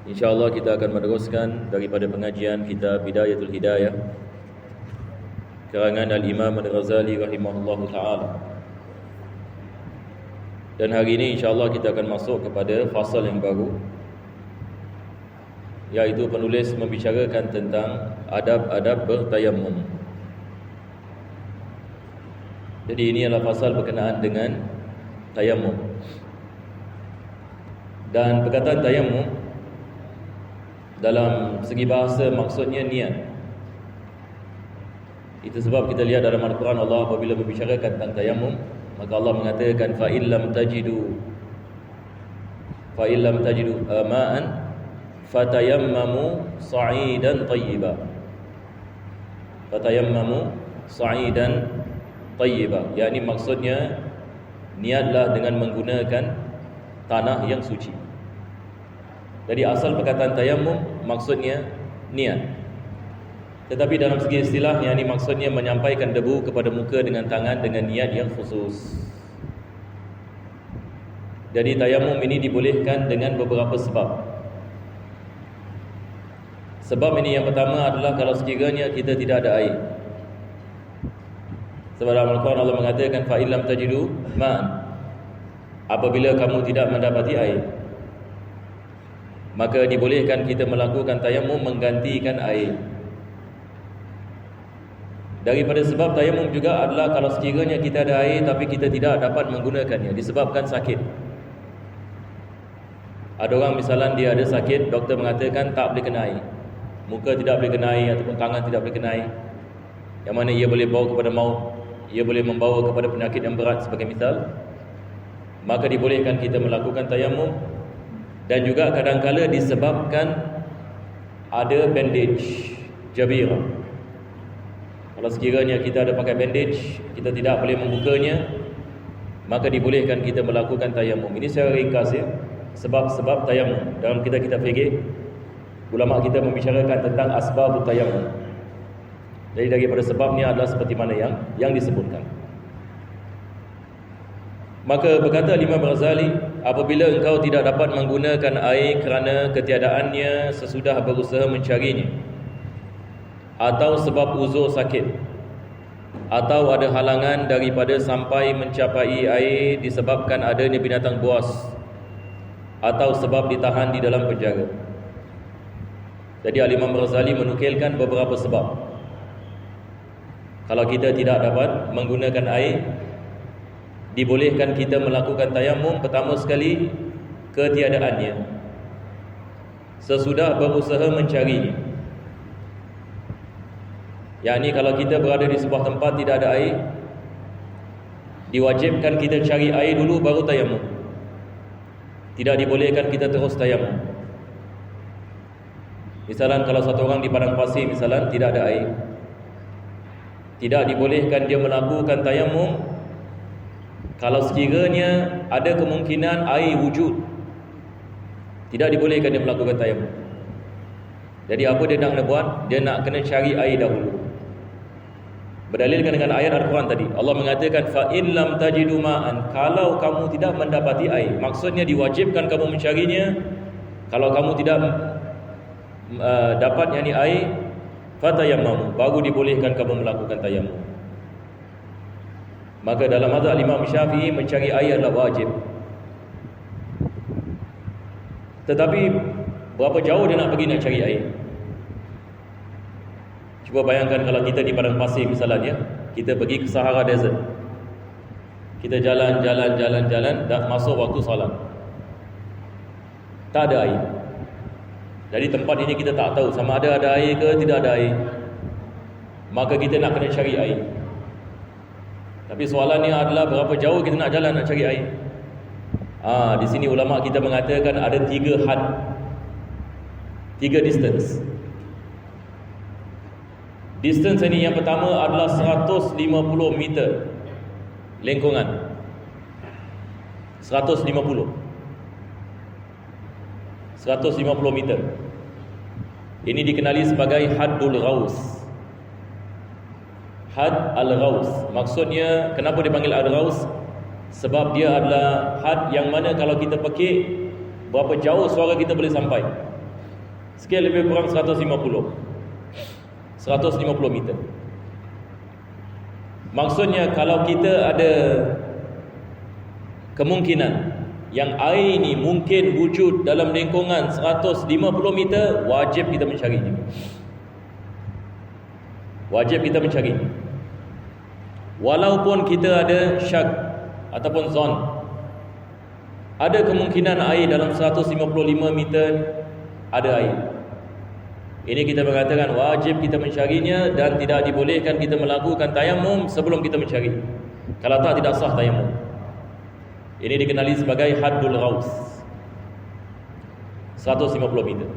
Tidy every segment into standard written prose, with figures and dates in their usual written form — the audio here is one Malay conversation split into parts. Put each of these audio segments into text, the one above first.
InsyaAllah kita akan meneruskan daripada pengajian kitab Bidayatul Hidayah karangan Al-Imam Al-Ghazali rahimahullahu ta'ala. Dan hari ini insyaAllah kita akan masuk kepada fasal yang baru, iaitu penulis membicarakan tentang adab-adab bertayammum. Jadi ini adalah fasal berkenaan dengan tayammum. Dan perkataan tayammum dalam segi bahasa maksudnya niat. Itu sebab kita lihat dalam Al-Quran, Allah apabila membicarakan tentang tayammum, maka Allah mengatakan fa illam tajidu ma'an fatayammamu sa'idan tayyiba. Fatayammamu sa'idan tayyiba, yakni maksudnya niatlah dengan menggunakan tanah yang suci. Jadi asal perkataan tayammum maksudnya niat. Tetapi dalam segi istilah, yakni maksudnya menyampaikan debu kepada muka dengan tangan dengan niat yang khusus. Jadi tayammum ini dibolehkan dengan beberapa sebab. Sebab ini yang pertama adalah kalau sekiranya kita tidak ada air. Sebab dalam Al-Quran Allah mengatakan fa illam tajidu ma'an, apabila kamu tidak mendapati air, maka dibolehkan kita melakukan tayammum menggantikan air. Daripada sebab tayammum juga adalah kalau sekiranya kita ada air tapi kita tidak dapat menggunakannya disebabkan sakit. Ada orang misalnya dia ada sakit, doktor mengatakan tak boleh kena air, muka tidak boleh kena air ataupun tangan tidak boleh kena air, yang mana ia boleh bawa kepada maut, ia boleh membawa kepada penyakit yang berat sebagai misal. Maka dibolehkan kita melakukan tayammum. Dan juga kadang-kala disebabkan ada bandage jabirah. Kalau sekiranya kita ada pakai bandage, kita tidak boleh membukanya, maka dibolehkan kita melakukan tayammum. Ini secara ringkas ya, sebab-sebab tayammum. Dalam kitab-kitab fikih, ulama kita membicarakan tentang asbabut tayammum. Jadi daripada sebabnya adalah seperti mana yang disebutkan. Maka berkata Imam Ghazali, apabila engkau tidak dapat menggunakan air kerana ketiadaannya sesudah berusaha mencarinya, atau sebab uzur sakit, atau ada halangan daripada sampai mencapai air disebabkan adanya binatang buas, atau sebab ditahan di dalam penjara. Jadi Imam Ghazali menukilkan beberapa sebab. Kalau kita tidak dapat menggunakan air, dibolehkan kita melakukan tayammum. Pertama sekali, ketiadaannya sesudah berusaha mencarinya. Yakni kalau kita berada di sebuah tempat tidak ada air, diwajibkan kita cari air dulu baru tayammum. Tidak dibolehkan kita terus tayammum. Misalan kalau satu orang di padang pasir misalan tidak ada air, tidak dibolehkan dia melakukan tayammum kalau sekiranya ada kemungkinan air wujud. Tidak dibolehkan dia melakukan tayammum. Jadi apa dia nak buat? Dia nak kena cari air dahulu. Berdalilkan dengan ayat Al-Quran tadi, Allah mengatakan fa in lam tajidu ma'an, kalau kamu tidak mendapati air. Maksudnya diwajibkan kamu mencarinya. Kalau kamu tidak dapat yakni air, fatayammamu, baru dibolehkan kamu melakukan tayammum. Maka dalam mazhab Imam Syafi'i mencari air adalah wajib. Tetapi berapa jauh dia nak pergi nak cari air? Cuba bayangkan kalau kita di padang pasir misalnya, kita pergi ke Sahara Desert. Kita jalan, dah masuk waktu solat, tak ada air. Jadi tempat ini kita tak tahu sama ada air ke tidak ada air. Maka kita nak kena cari air. Tapi soalannya adalah berapa jauh kita nak jalan nak cari air. Di sini ulama kita mengatakan ada 3 had, 3 distance. Distance ini yang pertama adalah 150 meter lengkungan. 150 meter. Ini dikenali sebagai Haddul Ghaus. Had al-Ghaus. Maksudnya kenapa dipanggil al-Ghaus? Sebab dia adalah had yang mana kalau kita pekik, berapa jauh suara kita boleh sampai. Skil lebih kurang 150 meter. Maksudnya kalau kita ada kemungkinan yang air ini mungkin wujud dalam lingkungan 150 meter, wajib kita mencarinya. Wajib kita mencari. Walaupun kita ada syak ataupun zon, ada kemungkinan air dalam 155 meter ada air. Ini kita mengatakan wajib kita mencarinya dan tidak dibolehkan kita melakukan tayamum sebelum kita mencari. Kalau tak, tidak sah tayamum. Ini dikenali sebagai haddul ghaus, 150 meter.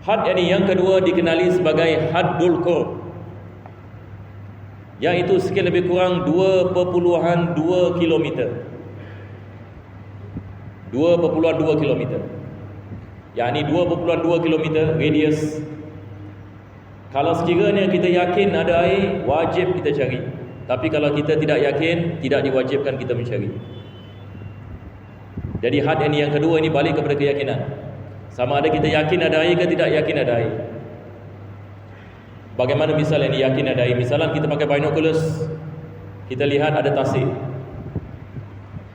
Had yang kedua dikenali sebagai haddul qurb, iaitu sikit lebih kurang 2.2 km. 2.2 km. Yakni 2.2 km radius. Kalau sekiranya kita yakin ada air, wajib kita cari. Tapi kalau kita tidak yakin, tidak diwajibkan kita mencari. Jadi had yang kedua ini balik kepada keyakinan. Sama ada kita yakin ada air ke tidak yakin ada air. Bagaimana misalnya ni yakin ada air? Misalnya kita pakai binoculars, kita lihat ada tasik.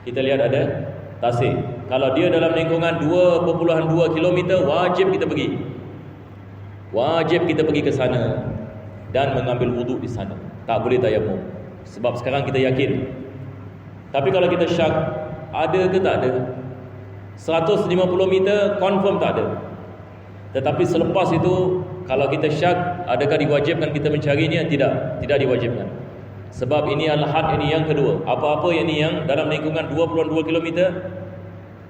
Kita lihat ada tasik. Kalau dia dalam lingkungan 2.2 km, wajib kita pergi. Wajib kita pergi ke sana dan mengambil wuduk di sana. Tak boleh tayamum. Sebab sekarang kita yakin. Tapi kalau kita syak, ada ke tak ada? 150 meter confirm tak ada. Tetapi selepas itu, kalau kita syak, adakah diwajibkan kita mencarinya? Tidak, tidak diwajibkan. Sebab ini adalah had ini yang kedua. Apa-apa ini yang dalam lingkungan 2.2 km,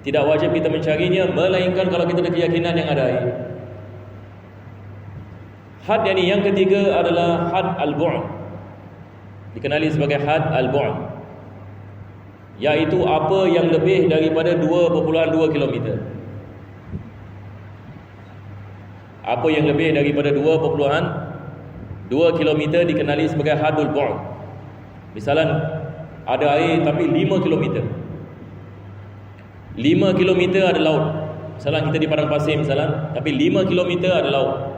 tidak wajib kita mencarinya, melainkan kalau kita ada keyakinan yang ada air. Had ini yang ketiga adalah had al-bu'd, dikenali sebagai had al-bu'd, iaitu apa yang lebih daripada 2.2 km. Apa yang lebih daripada 2.2 km dikenali sebagai hadul bu'd. Misalnya ada air tapi 5 km. 5 km ada laut. Misalnya kita di padang pasir misalnya, tapi 5 km ada laut.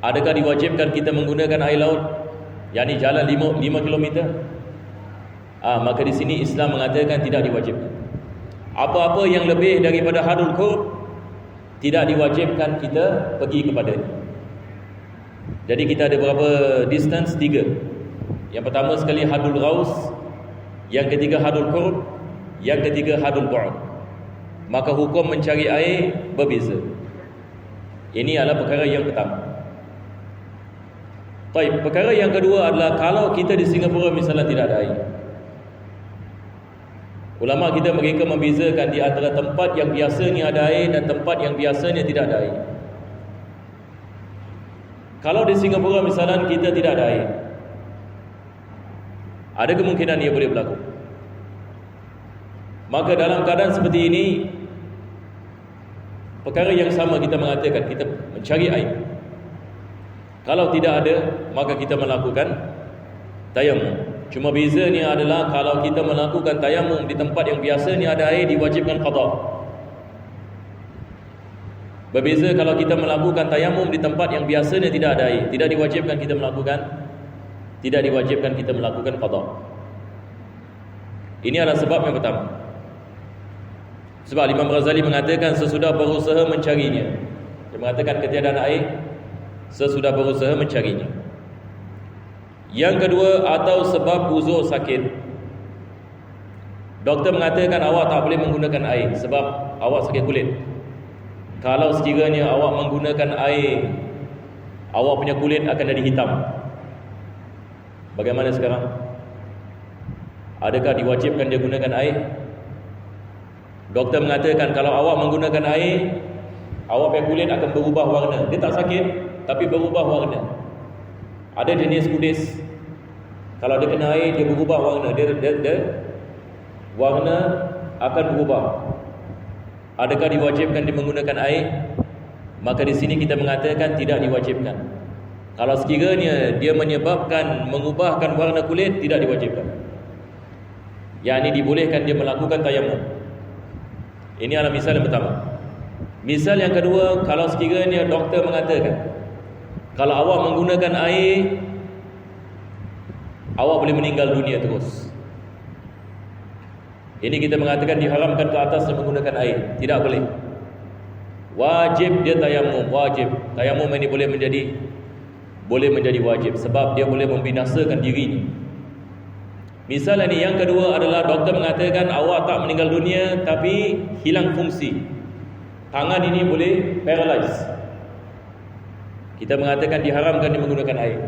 Adakah diwajibkan kita menggunakan air laut? Yakni jalan 5 km? Maka di sini Islam mengatakan tidak diwajibkan. Apa-apa yang lebih daripada hadul qurb tidak diwajibkan kita pergi kepadanya. Jadi kita ada berapa distance? 3. Yang pertama sekali hadul ghaus, yang ketiga hadul qurb, yang ketiga hadul bu'd. Maka hukum mencari air berbeza. Ini adalah perkara yang pertama. Baik, perkara yang kedua adalah kalau kita di Singapura misalnya tidak ada air. Ulama kita mereka membezakan di antara tempat yang biasanya ada air dan tempat yang biasanya tidak ada air. Kalau di Singapura misalnya kita tidak ada air, ada kemungkinan ia boleh berlaku. Maka dalam keadaan seperti ini, perkara yang sama kita mengatakan kita mencari air. Kalau tidak ada, maka kita melakukan tayamum. Cuma bezanya adalah kalau kita melakukan tayamum di tempat yang biasanya ada air, diwajibkan qada. Berbeza kalau kita melakukan tayamum di tempat yang biasanya tidak ada air, tidak diwajibkan kita melakukan qada. Ini adalah sebab yang pertama. Sebab Imam Ghazali mengatakan sesudah berusaha mencarinya. Dia mengatakan ketiadaan air, sesudah berusaha mencarinya. Yang kedua, atau sebab uzur sakit. Doktor mengatakan awak tak boleh menggunakan air sebab awak sakit kulit. Kalau sekiranya awak menggunakan air, awak punya kulit akan jadi hitam. Bagaimana sekarang? Adakah diwajibkan dia gunakan air? Doktor mengatakan kalau awak menggunakan air, awak punya kulit akan berubah warna. Dia tak sakit, tapi berubah warna. Ada jenis kudis, kalau dia kena air, dia berubah warna. Dia warna akan berubah. Adakah diwajibkan dia menggunakan air? Maka di sini kita mengatakan tidak diwajibkan. Kalau sekiranya dia menyebabkan mengubahkan warna kulit, tidak diwajibkan. Yang ini dibolehkan dia melakukan tayamum. Ini adalah misal yang pertama. Misal yang kedua, kalau sekiranya doktor mengatakan kalau awak menggunakan air, awak boleh meninggal dunia terus. Ini kita mengatakan diharamkan ke atas menggunakan air. Tidak boleh. Wajib dia tayamum. Wajib. Tayamum ini boleh menjadi wajib sebab dia boleh membinasakan dirinya. Misal ini yang kedua adalah doktor mengatakan awak tak meninggal dunia tapi hilang fungsi. Tangan ini boleh paralyze. Kita mengatakan diharamkan dia menggunakan air.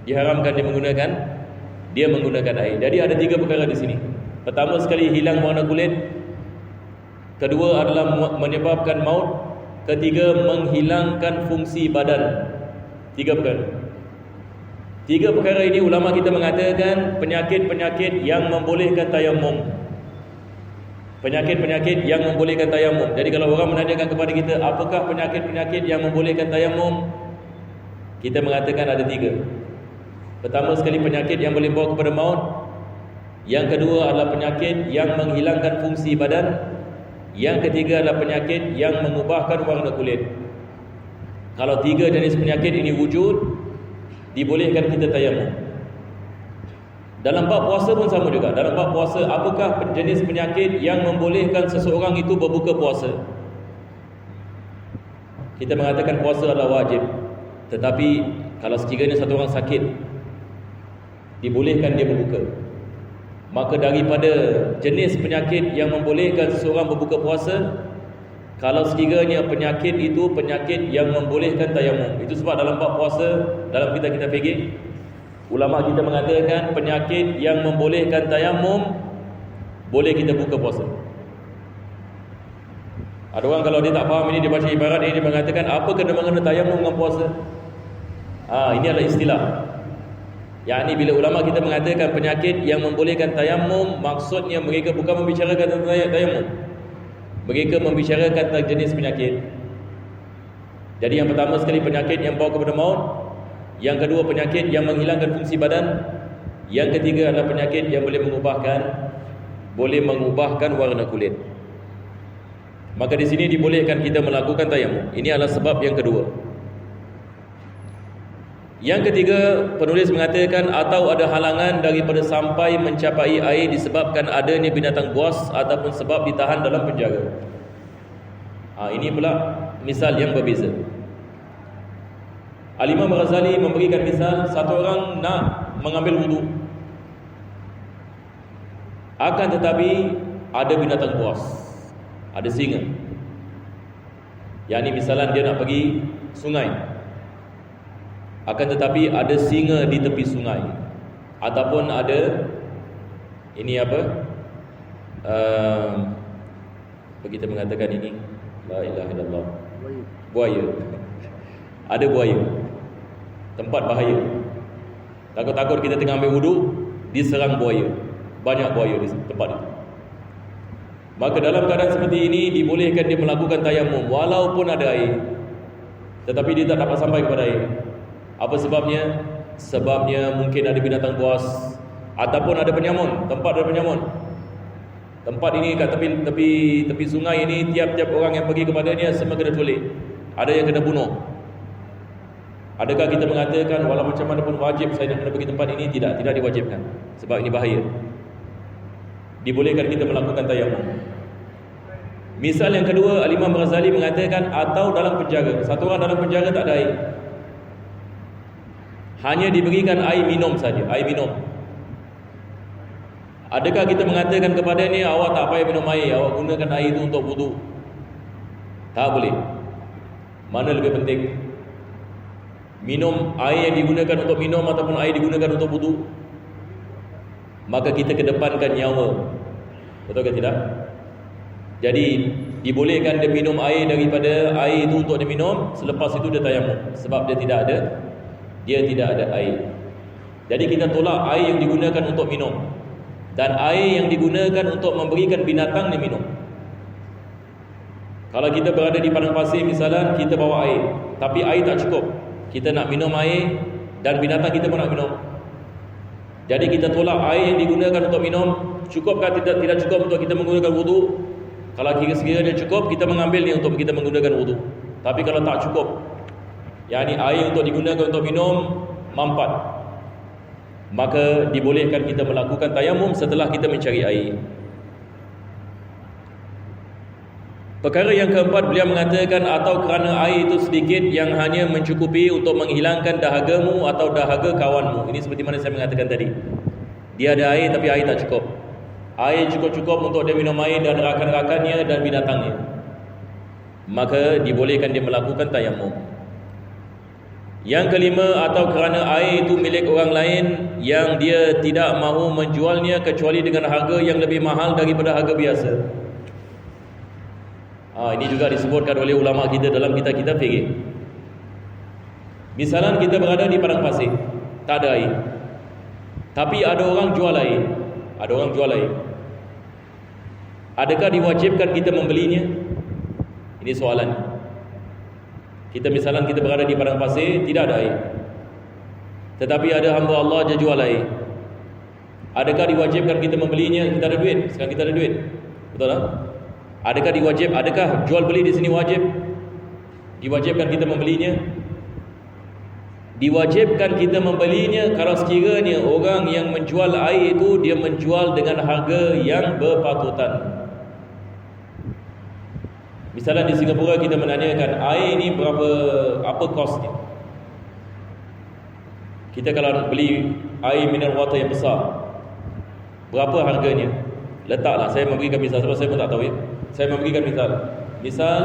Diharamkan dia menggunakan air. Jadi ada 3 perkara di sini. Pertama sekali hilang warna kulit. Kedua adalah menyebabkan maut. Ketiga menghilangkan fungsi badan. 3 perkara. 3 perkara ini ulama kita mengatakan penyakit-penyakit yang membolehkan tayamum. Penyakit-penyakit yang membolehkan tayamum. Jadi kalau orang menanyakan kepada kita, apakah penyakit-penyakit yang membolehkan tayamum? Kita mengatakan ada 3. Pertama sekali penyakit yang boleh bawa kepada maut. Yang kedua adalah penyakit yang menghilangkan fungsi badan. Yang ketiga adalah penyakit yang mengubahkan warna kulit. Kalau 3 jenis penyakit ini wujud, dibolehkan kita tayamum. Dalam bab puasa pun sama juga. Dalam bab puasa, apakah jenis penyakit yang membolehkan seseorang itu berbuka puasa? Kita mengatakan puasa adalah wajib. Tetapi kalau sekiranya satu orang sakit, dibolehkan dia berbuka. Maka daripada jenis penyakit yang membolehkan seseorang berbuka puasa, kalau sekiranya penyakit itu penyakit yang membolehkan tayamum. Itu sebab dalam bab puasa, dalam kita fikir, ulama kita mengatakan penyakit yang membolehkan tayamum boleh kita buka puasa. Ada orang kalau dia tak faham ini, dia baca ibarat ini, dia mengatakan apa kena-mengena tayamum dengan puasa? Ini adalah istilah. Yakni bila ulama kita mengatakan penyakit yang membolehkan tayamum, maksudnya mereka bukan membicarakan tentang tayamum. Mereka membicarakan tentang jenis penyakit. Jadi yang pertama sekali penyakit yang bawa kepada maut. Yang kedua penyakit yang menghilangkan fungsi badan. Yang ketiga adalah penyakit yang boleh mengubahkan warna kulit. Maka di sini dibolehkan kita melakukan tayamum. Ini adalah sebab yang kedua. Yang ketiga, penulis mengatakan atau ada halangan daripada sampai mencapai air disebabkan adanya binatang buas ataupun sebab ditahan dalam penjara. Ini pula misal yang berbeza. Al-Imam Ghazali memberikan misal satu orang nak mengambil wudu, akan tetapi ada binatang buas, ada singa. Yang ini misalan dia nak pergi sungai, akan tetapi ada singa di tepi sungai, ataupun ada ini apa? Kita mengatakan ini la ilaha illallah, buaya. Ada buaya, tempat bahaya. Takut-takut kita tengah ambil wudu, diserang buaya. Banyak buaya di tempat itu. Maka dalam keadaan seperti ini dibolehkan dia melakukan tayamum walaupun ada air, tetapi dia tak dapat sampai kepada air. Apa sebabnya? Sebabnya mungkin ada binatang buas ataupun ada penyamun, tempat ada penyamun. Tempat ini kat tepi sungai ini, tiap-tiap orang yang pergi kepadanya semua kena culik. Ada yang kena bunuh. Adakah kita mengatakan walau macam mana pun wajib saya nak kena pergi tempat ini? Tidak diwajibkan. Sebab ini bahaya. Dibolehkan kita melakukan tayamum. Misal yang kedua, Al-Imam Ghazali mengatakan atau dalam penjara. Satu orang dalam penjara tak ada air, hanya diberikan air minum saja, air minum. Adakah kita mengatakan kepadanya awak tak payah minum air, awak gunakan air itu untuk wudu? Tak boleh. Mana lebih penting? Minum air yang digunakan untuk minum ataupun air digunakan untuk wudu? Maka kita kedepankan nyawa. Betul ke tidak? Jadi dibolehkan dia minum air daripada air itu untuk dia minum, selepas itu dia tayamum sebab dia tidak ada air. Jadi kita tolak air yang digunakan untuk minum dan air yang digunakan untuk memberikan binatang dia minum. Kalau kita berada di padang pasir misalnya, kita bawa air, tapi air tak cukup, kita nak minum air dan binatang kita pun nak minum. Jadi kita tolak air yang digunakan untuk minum. Cukupkah tidak cukup untuk kita menggunakan wudu? Kalau sekiranya cukup, kita mengambil ni untuk kita menggunakan wudu. Tapi kalau tak cukup, yakni air untuk digunakan untuk minum mampat, maka dibolehkan kita melakukan tayamum setelah kita mencari air. Perkara yang keempat, beliau mengatakan atau kerana air itu sedikit yang hanya mencukupi untuk menghilangkan dahagamu atau dahaga kawanmu. Ini seperti mana saya mengatakan tadi. Dia ada air tapi air tak cukup. Air cukup-cukup untuk dia minum air dan rakan-rakannya dan binatangnya, maka dibolehkan dia melakukan tayamum. Yang kelima, atau kerana air itu milik orang lain yang dia tidak mahu menjualnya kecuali dengan harga yang lebih mahal daripada harga biasa. Ini juga disebutkan oleh ulama kita dalam kitab-kitab fikih. Misalan kita berada di padang pasir, tak ada air, tapi ada orang jual air. Adakah diwajibkan kita membelinya? Ini soalan. Kita misalan kita berada di padang pasir, tidak ada air, tetapi ada hamba Allah dia jual air. Adakah diwajibkan kita membelinya? Kita ada duit. Sekarang kita ada duit, betul tak? Adakah jual beli di sini wajib? Diwajibkan kita membelinya? Diwajibkan kita membelinya kalau sekiranya orang yang menjual air itu dia menjual dengan harga yang berpatutan. Misalnya di Singapura kita menanyakan air ni apa kosnya. Kita kalau beli air mineral water yang besar, berapa harganya? Letaklah, saya memberikan misal sebab saya pun tak tahu ya. Saya memberikan misal. Misal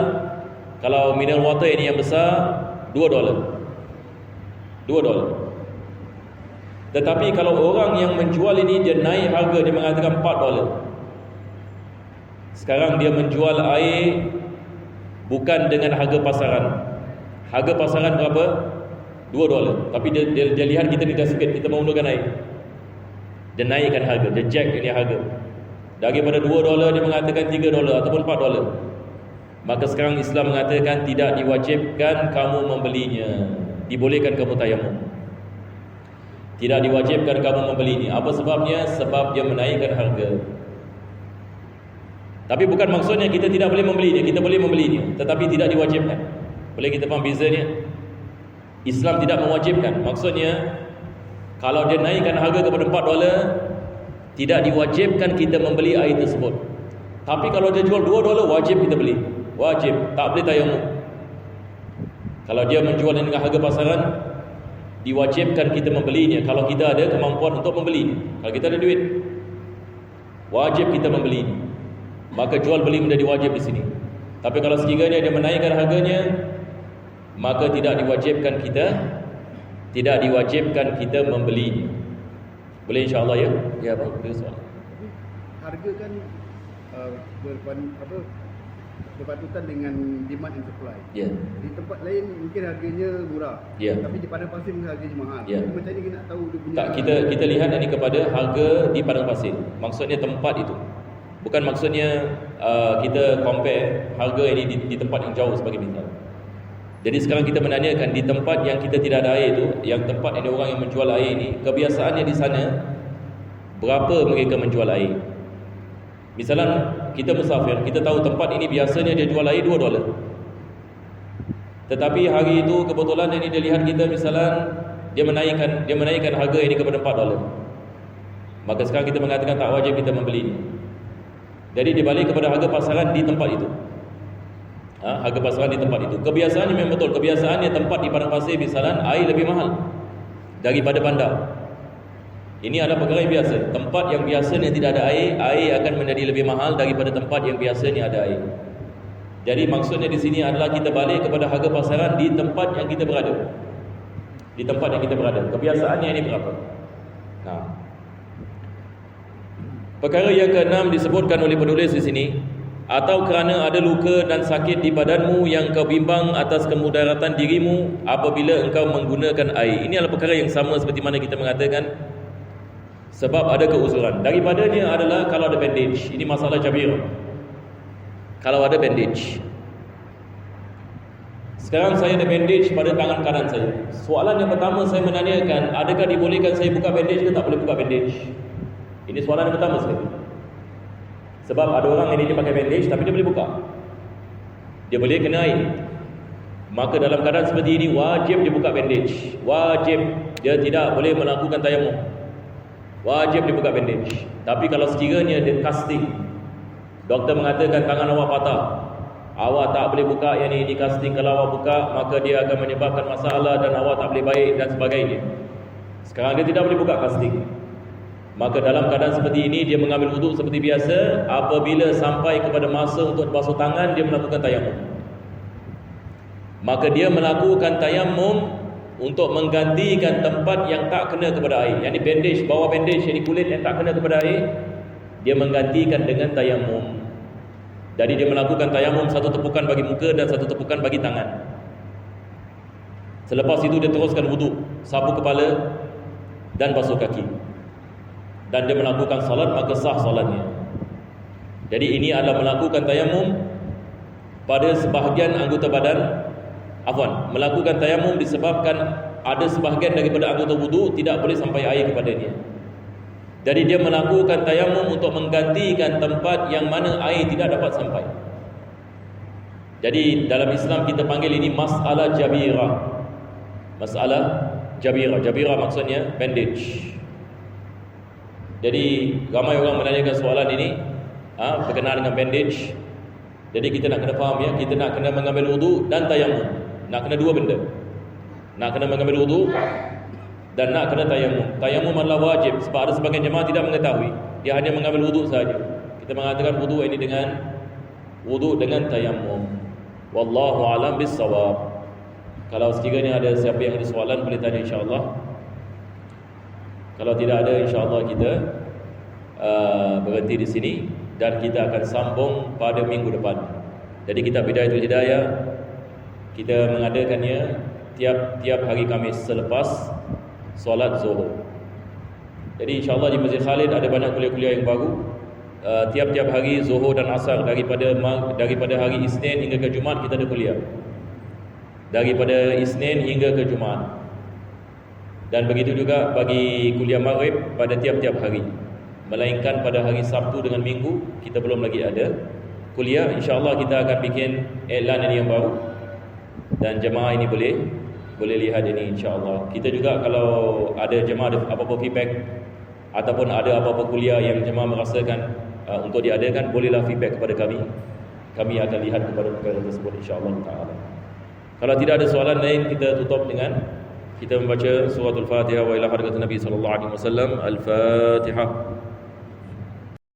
kalau mineral water ini yang besar $2. Tetapi kalau orang yang menjual ini dia naik harga, dia mengatakan $4. Sekarang dia menjual air bukan dengan harga pasaran. Harga pasaran berapa? $2. Tapi dia lihat kita ni dah sikit, kita mahu gunakan air, dia naikkan harga, dia jack ini harga. Daripada $2 dia mengatakan $3 ataupun $4. Maka sekarang Islam mengatakan tidak diwajibkan kamu membelinya, dibolehkan kamu tayamum. Tidak diwajibkan kamu membelinya. Apa sebabnya? Sebab dia menaikkan harga. Tapi bukan maksudnya kita tidak boleh membelinya, kita boleh membelinya, tetapi tidak diwajibkan. Boleh kita faham bezanya? Islam tidak mewajibkan. Maksudnya kalau dia naikkan harga kepada $4, tidak diwajibkan kita membeli air tersebut. Tapi kalau dia jual $2, wajib kita beli. Wajib, tak boleh tayamum. Kalau dia menjual dengan harga pasaran, diwajibkan kita membelinya kalau kita ada kemampuan untuk membelinya. Kalau kita ada duit, wajib kita membelinya. Maka jual beli menjadi wajib di sini. Tapi kalau sekiranya dia menaikkan harganya, maka tidak diwajibkan kita membelinya. Boleh insya-Allah ya? Ya bang, boleh soal. Harga kan berpatutan dengan demand and supply. Ya. Di tempat lain mungkin harganya murah. Ya. Tapi di padang pasir mungkin harganya mahal. Ya. Jadi macam ni kita nak tahu dia punya. Tak, kita lihat ini kepada harga di padang pasir. Maksudnya tempat itu. Bukan maksudnya kita compare harga ini di tempat yang jauh sebagai misal. Jadi sekarang kita menanyakan di tempat yang kita tidak ada air itu, yang tempat ini orang yang menjual air ini, kebiasaannya di sana berapa mereka menjual air? Misalan kita musafir, kita tahu tempat ini biasanya dia jual air $2. Tetapi hari itu kebetulan ini dia lihat kita misalan dia menaikkan harga ini kepada $4. Maka sekarang kita mengatakan tak wajib kita membelinya. Jadi dibalik kepada harga pasaran di tempat itu. Harga pasaran di tempat itu. Kebiasaannya memang betul. Kebiasaannya tempat di padang pasir misalan air lebih mahal daripada bandar. Ini adalah perkara yang biasa. Tempat yang biasanya tidak ada air, air akan menjadi lebih mahal daripada tempat yang biasanya ada air. Jadi maksudnya di sini adalah kita balik kepada harga pasaran di tempat yang kita berada. Di tempat yang kita berada. Kebiasaannya ini berapa? Perkara yang keenam disebutkan oleh penulis di sini, atau kerana ada luka dan sakit di badanmu yang kau bimbang atas kemudaratan dirimu apabila engkau menggunakan air. Ini adalah perkara yang sama seperti mana kita mengatakan sebab ada keuzuran. Daripadanya adalah kalau ada bandage. Ini masalah jabir. Kalau ada bandage. Sekarang saya ada bandage pada tangan kanan saya. Soalan yang pertama saya menanyakan, adakah dibolehkan saya buka bandage ke tak boleh buka bandage? Ini soalan yang pertama sekali. Sebab ada orang ini dia pakai bandage tapi dia boleh buka, dia boleh kena air. Maka dalam keadaan seperti ini wajib dia buka bandage. Wajib. Dia tidak boleh melakukan tayamum. Wajib dia buka bandage. Tapi kalau sekiranya dia casting, doktor mengatakan tangan awak patah, awak tak boleh buka yang ini di casting. Kalau awak buka, maka dia akan menyebabkan masalah dan awak tak boleh baik dan sebagainya. Sekarang dia tidak boleh buka casting. Maka dalam keadaan seperti ini dia mengambil wuduk seperti biasa. Apabila sampai kepada masa untuk basuh tangan, dia melakukan tayamum. Maka dia melakukan tayamum untuk menggantikan tempat yang tak kena kepada air. Yang ni bandage, bawah bandage, yang ni kulit yang tak kena kepada air, dia menggantikan dengan tayamum. Jadi dia melakukan tayamum, satu tepukan bagi muka dan satu tepukan bagi tangan. Selepas itu dia teruskan wuduk, sapu kepala dan basuh kaki. Dan dia melakukan salat, maka sah salatnya. Jadi ini adalah melakukan tayamum pada sebahagian anggota badan. Melakukan tayamum disebabkan ada sebahagian daripada anggota wudu tidak boleh sampai air kepadanya. Jadi dia melakukan tayamum untuk menggantikan tempat yang mana air tidak dapat sampai. Jadi dalam Islam kita panggil ini masalah jabirah. Masalah jabirah. Jabirah maksudnya bandage. Jadi ramai orang menanyakan soalan ini berkenaan dengan bandage. Jadi kita nak kena faham ya, kita nak kena mengambil wudu dan tayamum. Nak kena dua benda. Nak kena mengambil wudu dan nak kena tayamum. Tayamum adalah wajib sebab ada sebagian jemaah tidak mengetahui. Dia hanya mengambil wudu saja. Kita mengatakan wudu ini dengan wudu dengan tayamum. Wallahu a'lam bissawab. Kalau sekiranya ada siapa yang ada soalan boleh tanya insya-Allah. Kalau tidak ada, insya-Allah kita berhenti di sini dan kita akan sambung pada minggu depan. Jadi kitab Bidayatul Hidayah kita mengadakannya tiap hari Khamis selepas solat Zuhur. Jadi insya-Allah di Masjid Khalid ada banyak kuliah-kuliah yang baru. Tiap-tiap hari Zuhur dan Asar, daripada hari Isnin hingga ke Jumaat kita ada kuliah. Daripada Isnin hingga ke Jumaat. Dan begitu juga bagi kuliah Maghrib pada tiap-tiap hari. Melainkan pada hari Sabtu dengan Minggu kita belum lagi ada kuliah. InsyaAllah kita akan bikin iklan ini yang baru dan jemaah ini boleh lihat ini insyaAllah. Kita juga kalau ada jemaah ada apa-apa feedback ataupun ada apa-apa kuliah yang jemaah merasakan untuk diadakan, bolehlah feedback kepada kami. Kami akan lihat kepada perkara tersebut insyaAllah ta'ala. Kalau tidak ada soalan lain, kita tutup dengan kita membaca surah Al-Fatihah wa ila hadratin Nabi sallallahu alaihi wasallam. Al-Fatihah.